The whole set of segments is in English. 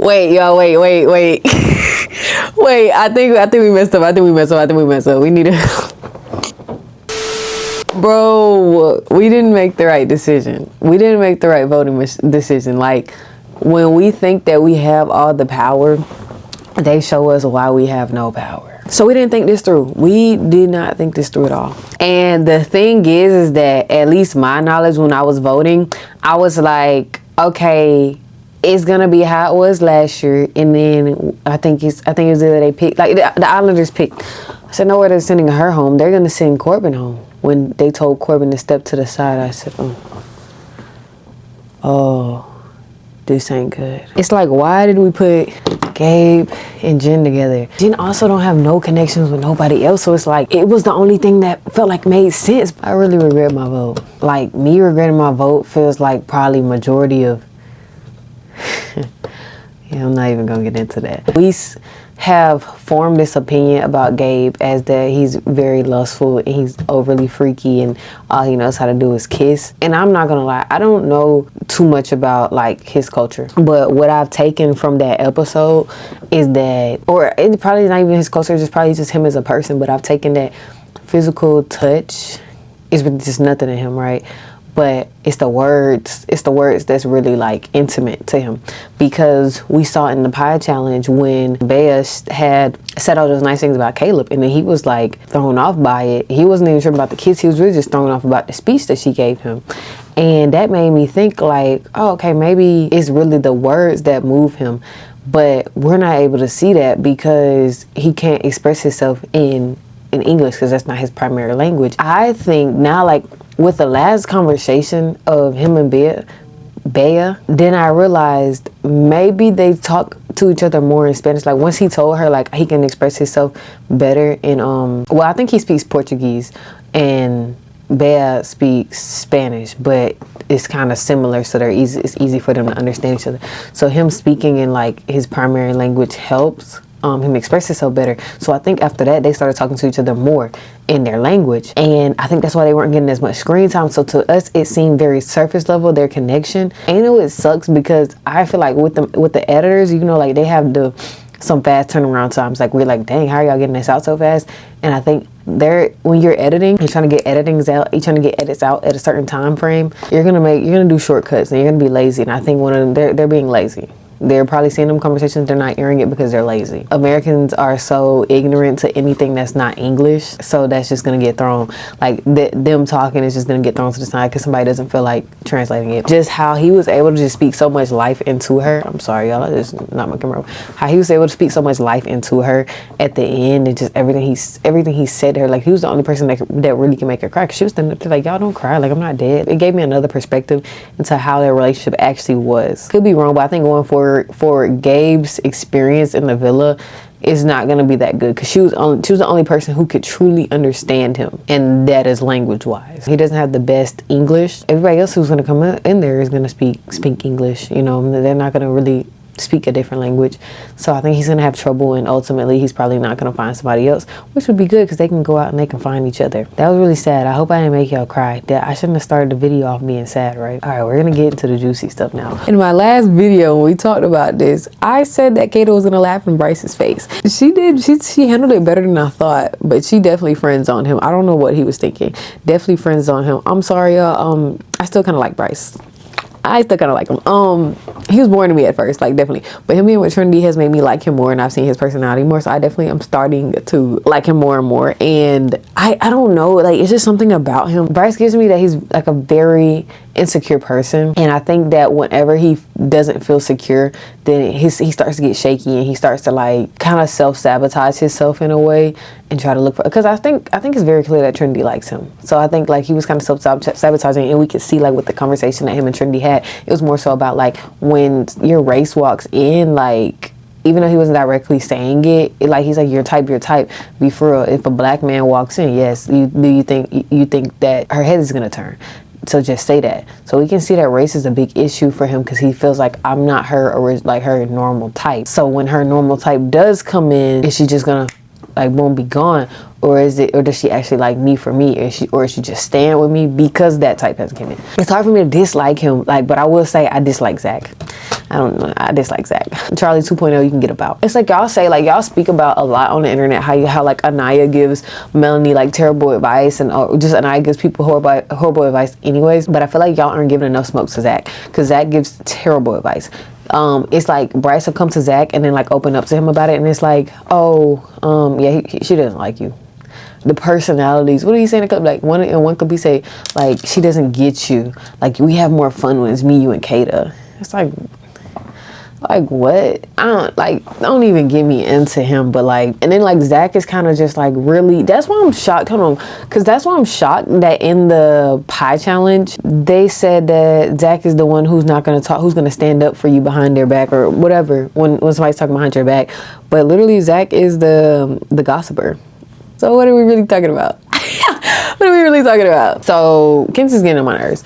Wait, y'all, wait. Wait, I think we messed up. We need to Bro, we didn't make the right decision. We didn't make the right voting decision. Like, when we think that we have all the power, they show us why we have no power. So we didn't think this through. We did not think this through at all. And the thing is that at least my knowledge when I was voting, I was like, okay, it's gonna be how it was last year. And then I think it was either they picked, like the Islanders picked. I said, no way they're sending her home. They're gonna send Corbin home. When they told Corbin to step to the side, I said, oh, this ain't good. It's like, why did we put Gabe and Jen together? Jen also don't have no connections with nobody else, so it's like, it was the only thing that felt like made sense. I really regret my vote. Like, me regretting my vote feels like probably majority of, yeah, I'm not even gonna get into that. We have formed this opinion about Gabe as that he's very lustful and he's overly freaky and all he knows how to do is kiss. And I'm not gonna lie, I don't know too much about like his culture, but what I've taken from that episode is that, or it probably not even his culture, it's probably just him as a person, but I've taken that physical touch is just nothing to him, right? But it's the words that's really like intimate to him, because we saw in the pie challenge when Bea had said all those nice things about Caleb and then he was like thrown off by it. He wasn't even sure about the kids, he was really just thrown off about the speech that she gave him. And that made me think like, oh, okay, maybe it's really the words that move him, but we're not able to see that because he can't express himself in English because that's not his primary language. I think now, like with the last conversation of him and Bea, then I realized maybe they talk to each other more in Spanish. Like once he told her like he can express himself better in well, I think he speaks Portuguese and Bea speaks Spanish, but it's kind of similar, so it's easy for them to understand each other. So him speaking in like his primary language helps him express himself better. So I think after that they started talking to each other more in their language, and I think that's why they weren't getting as much screen time. So to us it seemed very surface level, their connection. And you know it sucks because I feel like with the editors, you know, like they have some fast turnaround times. Like we're like, dang, how are y'all getting this out so fast? And I think when you're editing, you're trying to get edits out at a certain time frame, you're gonna do shortcuts and you're gonna be lazy. And I think one of them, they're being lazy. They're probably seeing them conversations, they're not airing it because they're lazy. Americans are so ignorant to anything that's not English, so that's just gonna get thrown, like them talking is just gonna get thrown to the side because somebody doesn't feel like translating it. Just how he was able to just speak so much life into her. I'm sorry y'all, I just not my camera. How he was able to speak so much life into her at the end, and just everything he said to her, like he was the only person that really can make her cry, because she was standing up there like, y'all don't cry, like I'm not dead. It gave me another perspective into how their relationship actually was. Could be wrong, but I think going forward for Gabe's experience in the villa is not going to be that good, because she was the only person who could truly understand him, and that is language wise. He doesn't have the best English. Everybody else who's going to come in there is going to speak English, you know. They're not going to really speak a different language, so I think he's gonna have trouble, and ultimately he's probably not gonna find somebody else, which would be good because they can go out and they can find each other. That was really sad. I hope I didn't make y'all cry. I shouldn't have started the video off being sad, right? All right, we're gonna get into the juicy stuff now. In my last video when we talked about this, I said that Kato was gonna laugh in Bryce's face. She did. She handled it better than I thought, but she definitely friends on him. I don't know what he was thinking. Definitely friends on him. I'm sorry, y'all. I still kind of like Bryce. I still kind of like him. He was boring to me at first, like definitely, but him being with Trinity has made me like him more, and I've seen his personality more, so I definitely am starting to like him more and more. And I don't know, like it's just something about him. Bryce gives me that he's like a very insecure person, and I think that whenever he doesn't feel secure, then he starts to get shaky, and he starts to like kind of self-sabotage himself in a way and try to look for, because I think it's very clear that Trinity likes him. So I think like he was kind of self-sabotaging, and we could see like with the conversation that him and Trinity had, it was more so about like when your race walks in, like even though he wasn't directly saying it, like he's like, your type, be for real. If a black man walks in, yes, you think that her head is gonna turn. So just say that. So we can see that race is a big issue for him, because he feels like I'm not her normal type. So when her normal type does come in, is she just gonna like boom, be gone? Or does she actually like me for me? Or is she just staying with me because that type hasn't come in? It's hard for me to dislike him, like, but I will say I dislike Zach. I don't know. I dislike Zach. Charlie 2.0, you can get about. It's like y'all say, like y'all speak about a lot on the internet how like Anaya gives Melanie like terrible advice, and just Anaya gives people horrible advice anyways. But I feel like y'all aren't giving enough smoke to Zach, because Zach gives terrible advice. It's like Bryce will come to Zach and then like open up to him about it, and it's like, oh, yeah, she doesn't like you. The personalities, what are you saying? Like one could be say like, she doesn't get you. Like, we have more fun when it's me, you, and Kata. It's like what? Don't even get me into him. But like, and then like Zach is kind of just like really, that's why I'm shocked. Hold on, because that's why I'm shocked that in the pie challenge they said that Zach is the one who's not gonna talk, who's gonna stand up for you behind their back or whatever when somebody's talking behind your back. But literally Zach is the gossiper. So what are we really talking about? What are we really talking about? So Kenzie's getting on my nerves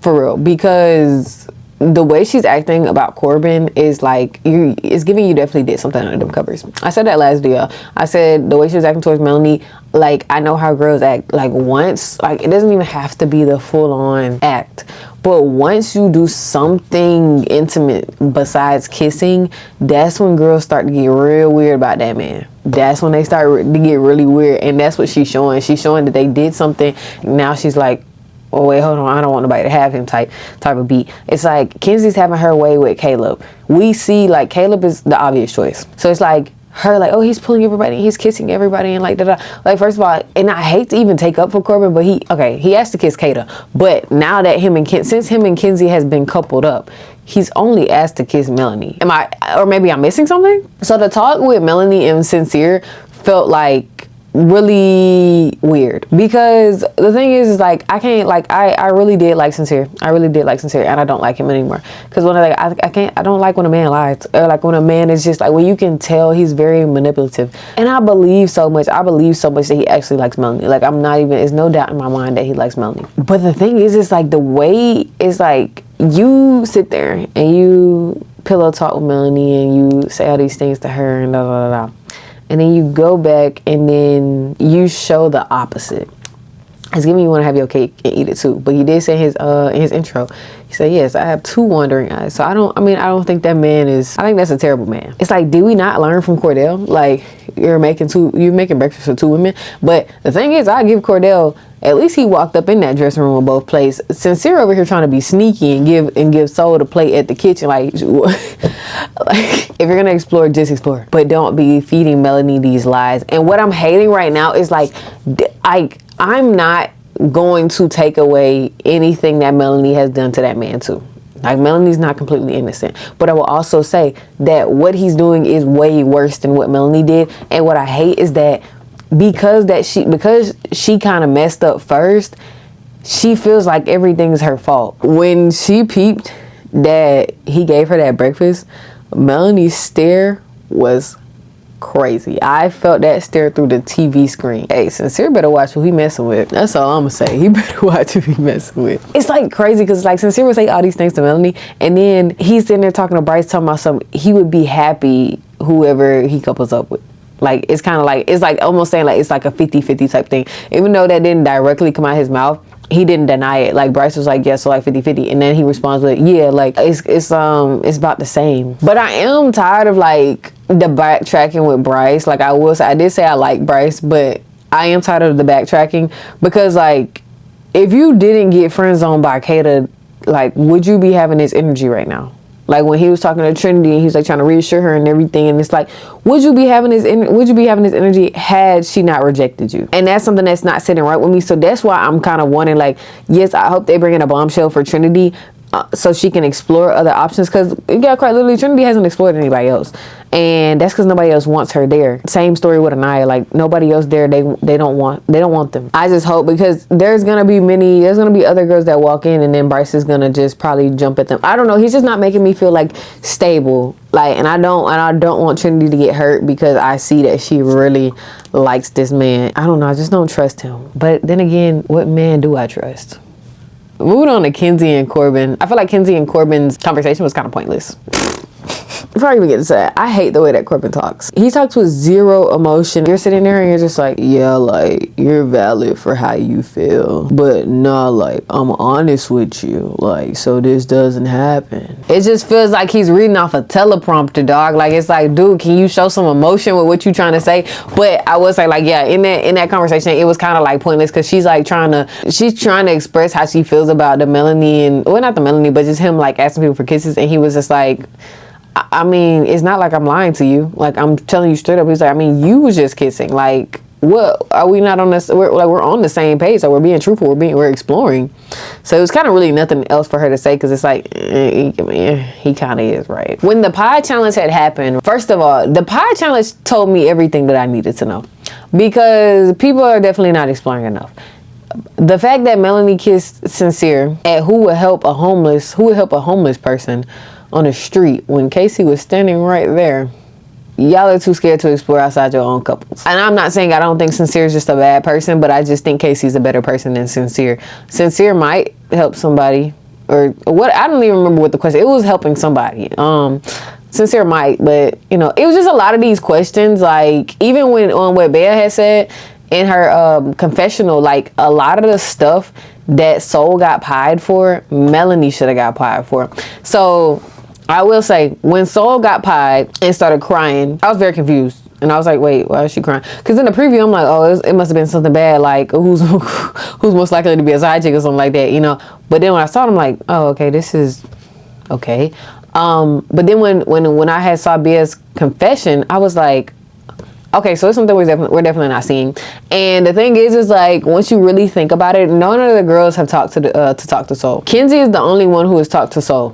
for real, because the way she's acting about Corbin is like, it's giving you definitely did something under them covers. I said that last video. I said the way she was acting towards Melanie, like, I know how girls act. Like, once, like, it doesn't even have to be the full-on act, but once you do something intimate besides kissing, that's when girls start to get real weird about that man. That's when they start to get really weird, and that's what she's showing. She's showing that they did something. Now she's like, oh wait, hold on, I don't want nobody to have him type of beat. It's like Kenzie's having her way with Caleb. We see like Caleb is the obvious choice. So it's like her like, oh, he's pulling everybody, he's kissing everybody, and like da-da. Like, first of all, and I hate to even take up for Corbin, but he has to kiss Kata. But now that since him and Kenzie has been coupled up, he's only asked to kiss Melanie. Or maybe I'm missing something? So the talk with Melanie and Sincere felt like really weird, because the thing is like, I can't, like, I really did like Sincere. I really did like Sincere, and I don't like him anymore, because when I don't like when a man lies, or like when a man is just like, when you can tell he's very manipulative. And I believe so much that he actually likes Melanie. Like, there's no doubt in my mind that he likes Melanie. But the thing is, it's like the way it's like, you sit there and you pillow talk with Melanie and you say all these things to her and da da da da. And then you go back and then you show the opposite. It's giving you want to have your cake and eat it too. But he did say in his intro, he said, yes, I have 2 wandering eyes. So I don't think that man I think that's a terrible man. It's like, did we not learn from Cordell? Like, you're making breakfast for 2 women. But the thing is, I give Cordell, at least he walked up in that dressing room with both plates. Sincere over here trying to be sneaky and give Soul the plate at the kitchen. Like, if you're gonna explore, just explore, but don't be feeding Melanie these lies. And what I'm hating right now is like, I'm not going to take away anything that Melanie has done to that man too. Like, Melanie's not completely innocent, but I will also say that what he's doing is way worse than what Melanie did. And what I hate is that because she kind of messed up first, she feels like everything is her fault. When she peeped that he gave her that breakfast, Melanie's stare was crazy. I felt that stare through the TV screen. Hey, Sincere better watch who he messing with. That's all I'm gonna say. He better watch who he messing with. It's like crazy, because like Sincere would say all these things to Melanie, and then he's sitting there talking to Bryce, talking about something. He would be happy whoever he couples up with. Like, it's kind of like, it's like almost saying like it's like a 50-50 type thing. Even though that didn't directly come out of his mouth, he didn't deny it. Like, Bryce was like, yeah, so like 50-50. And then he responds with, yeah, like it's about the same. But I am tired of like the backtracking with Bryce. Like, I did say I like Bryce, but I am tired of the backtracking, because like, if you didn't get friend zoned by Kata, like, would you be having this energy right now? Like, when he was talking to Trinity and he was like trying to reassure her and everything, and it's like, would you be having this energy had she not rejected you? And that's something that's not sitting right with me. So that's why I'm kind of wanting, like, yes, I hope they bring in a bombshell for Trinity, so she can explore other options, because quite literally, Trinity hasn't explored anybody else, and that's because nobody else wants her there. Same story with Anaya. Like, nobody else there, they don't want them. I just hope, because there's gonna be other girls that walk in, and then Bryce is gonna just probably jump at them. I don't know, he's just not making me feel like stable. Like, and I don't want Trinity to get hurt, because I see that she really likes this man. I don't know, I just don't trust him. But then again, what man do I trust? Moving on to Kenzie and Corbin. I feel like Kenzie and Corbin's conversation was kind of pointless. before I even get to that, I hate the way that Corbin talks. He talks with zero emotion. You're sitting there and you're just like, yeah, like, you're valid for how you feel, but nah, like, I'm honest with you, like, so this doesn't happen. It just feels like he's reading off a teleprompter, dog. Like, it's like, dude, can you show some emotion with what you trying to say? But I would say, like, yeah, in that conversation, it was kind of like pointless, because she's like trying to express how she feels about the Melanie, and well, not the Melanie, but just him like asking people for kisses, and he was just like, I mean, it's not like I'm lying to you. Like, I'm telling you straight up. He's like, I mean, you was just kissing. Like, what are we not on this? We're on the same page. So we're being truthful. We're exploring. So it was kind of really nothing else for her to say, because it's like, he kind of is right. When the pie challenge had happened, first of all, the pie challenge told me everything that I needed to know, because people are definitely not exploring enough. The fact that Melanie kissed Sincere at who would help a homeless person on the street when Casey was standing right there. Y'all are too scared to explore outside your own couples. And I'm not saying I don't think Sincere is just a bad person, but I just think Casey's a better person than Sincere. Sincere might help somebody, or what, I don't even remember what the question, it was helping somebody. Sincere might, but you know, it was just a lot of these questions, like even when on what Bea had said in her confessional, like a lot of the stuff that Soul got pied for, Melanie should have got pied for. So I will say, when Soul got pied and started crying, I was very confused. And I was like, wait, why is she crying? Because in the preview, I'm like, oh, it must have been something bad. Like, who's most likely to be a side chick or something like that, you know? But then when I saw it, I'm like, oh, okay, this is okay. But then when I had saw Bea's confession, I was like, okay, so it's something we're definitely not seeing. And the thing is like, once you really think about it, none of the girls have talked to Soul. Kenzie is the only one who has talked to Soul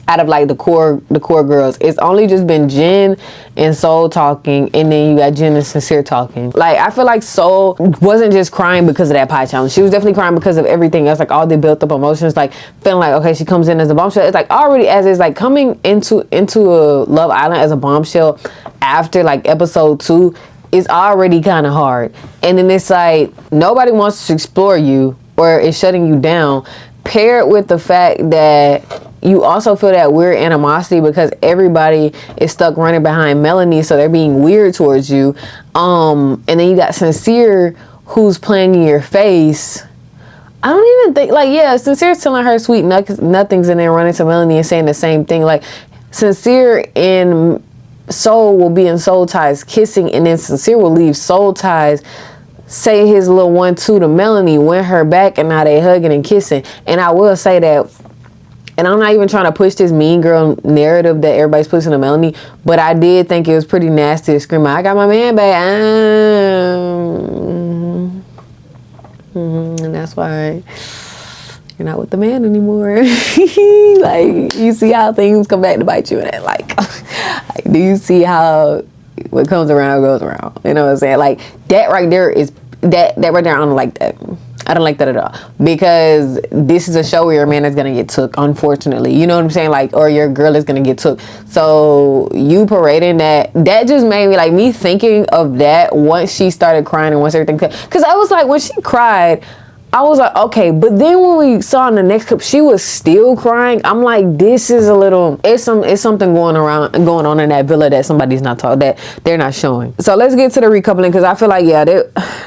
out of like the core girls. It's only just been Jen and Soul talking, and then you got Jen and Sincere talking. Like, I feel like Soul wasn't just crying because of that pie challenge. She was definitely crying because of everything else, like all the built up emotions, like feeling like, okay, she comes in as a bombshell. It's like already, as it's like coming into a Love Island as a bombshell after like episode 2 is already kind of hard. And then it's like nobody wants to explore you, or is shutting you down, paired with the fact that you also feel that weird animosity because everybody is stuck running behind Melanie, so they're being weird towards you. And then you got Sincere, who's playing in your face. I don't even think, like, yeah, Sincere's telling her sweet nothings and then running to Melanie and saying the same thing. Like, Sincere and Soul will be in Soul Ties kissing, and then Sincere will leave Soul Ties, say his little 1-2 to Melanie, win her back, and now they hugging and kissing. And I will say that, and I'm not even trying to push this mean girl narrative that everybody's pushing to Melanie, but I did think it was pretty nasty to scream, I got my man back. And that's why you're not with the man anymore. Like, you see how things come back to bite you in it. Like, do you see how what comes around goes around? You know what I'm saying? Like, that right there is, that right there, I don't like that. I don't like that at all, because this is a show where your man is gonna get took, unfortunately. You know what I'm saying? Like, or your girl is gonna get took. So you parading that just made me, like, me thinking of that once she started crying and once everything, because I was like, when she cried, I was like, okay. But then when we saw in the next clip, she was still crying. I'm like, this is a little, it's something going on in that villa that somebody's not talking, that they're not showing. So let's get to the recoupling, because I feel like, yeah,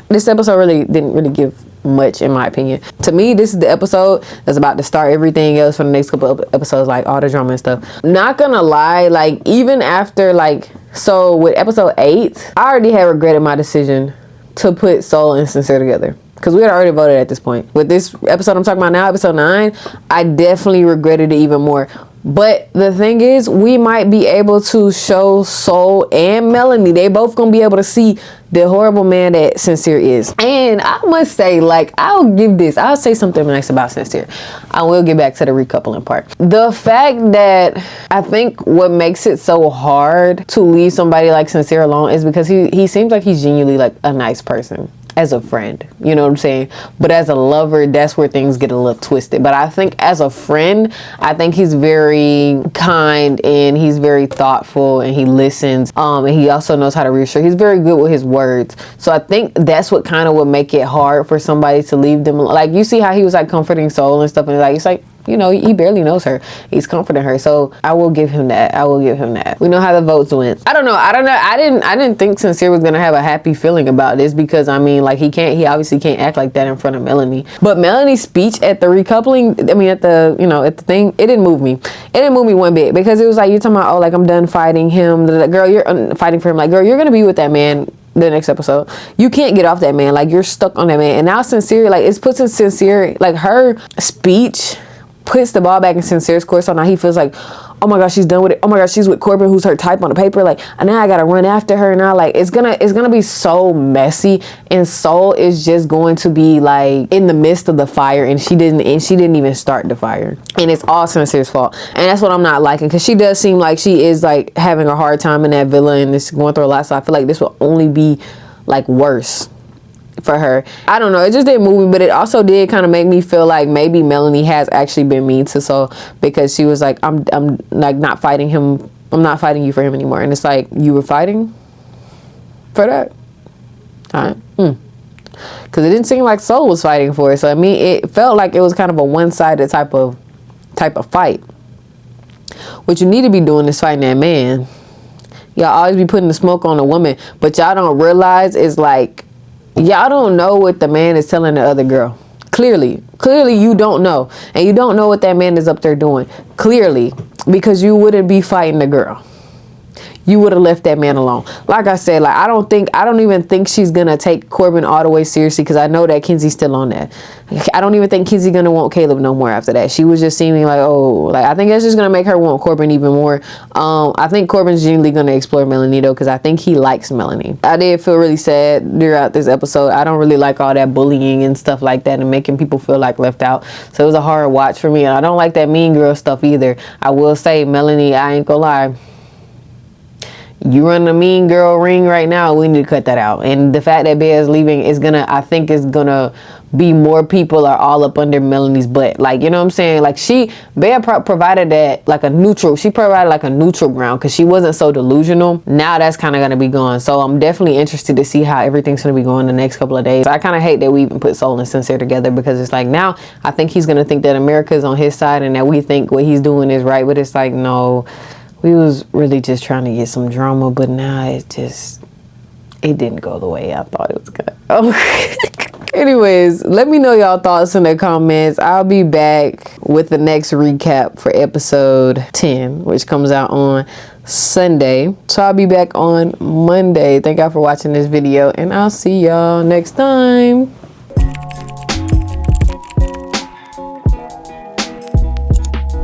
this episode really didn't really give much, in my opinion. To me, this is the episode that's about to start everything else for the next couple of episodes, like all the drama and stuff. Not gonna lie, like, even after, like, so with episode 8, I already had regretted my decision to put Soul and Sincere together, because we had already voted at this point. With this episode I'm talking about now, episode 9, I definitely regretted it even more. But the thing is, we might be able to show Soul and Melanie, they both gonna be able to see the horrible man that Sincere is. And I must say, like, I'll say something nice about Sincere. I will get back to the recoupling part. The fact that I think what makes it so hard to leave somebody like Sincere alone is because he seems like he's genuinely, like, a nice person as a friend, you know what I'm saying? But as a lover, that's where things get a little twisted. But I think as a friend, I think he's very kind and he's very thoughtful and he listens. And he also knows how to reassure. He's very good with his words. So I think that's what kind of would make it hard for somebody to leave them. Like, you see how he was, like, comforting Soul and stuff, and like, it's like, you know, he barely knows her. He's comforting her. So I will give him that. I will give him that. We know how the votes went. I don't know. I didn't think Sincere was gonna have a happy feeling about this, because I mean, like, he obviously can't act like that in front of Melanie. But Melanie's speech at the recoupling, I mean, at the thing, it didn't move me. It didn't move me one bit, because it was like, you're talking about, oh, like, I'm done fighting him. Girl, you're fighting for him. Like, girl, you're gonna be with that man the next episode. You can't get off that man. Like, you're stuck on that man. And now Sincere, like, it's puts in Sincere, like, her speech puts the ball back in Sincere's court. So now he feels like, oh my gosh, she's done with it. Oh my gosh, she's with Corbin, who's her type on the paper. Like, and now I gotta run after her. Now, like, it's gonna be so messy, and Soul is just going to be like in the midst of the fire, and she didn't even start the fire, and it's all Sincere's fault. And that's what I'm not liking, because she does seem like she is like having a hard time in that villa, and is going through a lot. So I feel like this will only be like worse for her. I don't know, it just didn't move me, but it also did kind of make me feel like maybe Melanie has actually been mean to Soul, because she was like, I'm like not fighting him, I'm not fighting you for him anymore. And it's like, you were fighting for that? Alright. Because it didn't seem like Soul was fighting for it. So I mean, it felt like it was kind of a one-sided type of fight. What you need to be doing is fighting that man. Y'all always be putting the smoke on a woman, but y'all don't realize is like, y'all don't know what the man is telling the other girl. Clearly you don't know. And you don't know what that man is up there doing. Clearly. Because you wouldn't be fighting the girl. You would have left that man alone. Like I said, like, I don't even think she's gonna take Corbin all the way seriously, because I know that Kenzie's still on that. I don't even think Kenzie gonna want Caleb no more after that. She was just seeming like, oh, like, I think that's just gonna make her want Corbin even more. I think Corbin's genuinely gonna explore Melanie though, because I think he likes Melanie. I did feel really sad throughout this episode. I don't really like all that bullying and stuff like that, and making people feel like left out. So it was a hard watch for me, and I don't like that mean girl stuff either. I will say, Melanie, I ain't gonna lie, you run a mean girl ring right now. We need to cut that out. And the fact that Bea is leaving is I think is gonna be more people are all up under Melanie's butt. Like, you know what I'm saying? Like, Bea provided that, like, she provided like a neutral ground, because she wasn't so delusional. Now that's kind of gonna be gone. So I'm definitely interested to see how everything's gonna be going the next couple of days. I kind of hate that we even put Soul and Sincere together, because it's like, now I think he's gonna think that America's on his side, and that we think what he's doing is right. But it's like, no, we was really just trying to get some drama, but now it didn't go the way I thought it was gonna. Oh. Anyways, let me know y'all thoughts in the comments. I'll be back with the next recap for episode 10, which comes out on Sunday. So I'll be back on Monday. Thank y'all for watching this video, and I'll see y'all next time.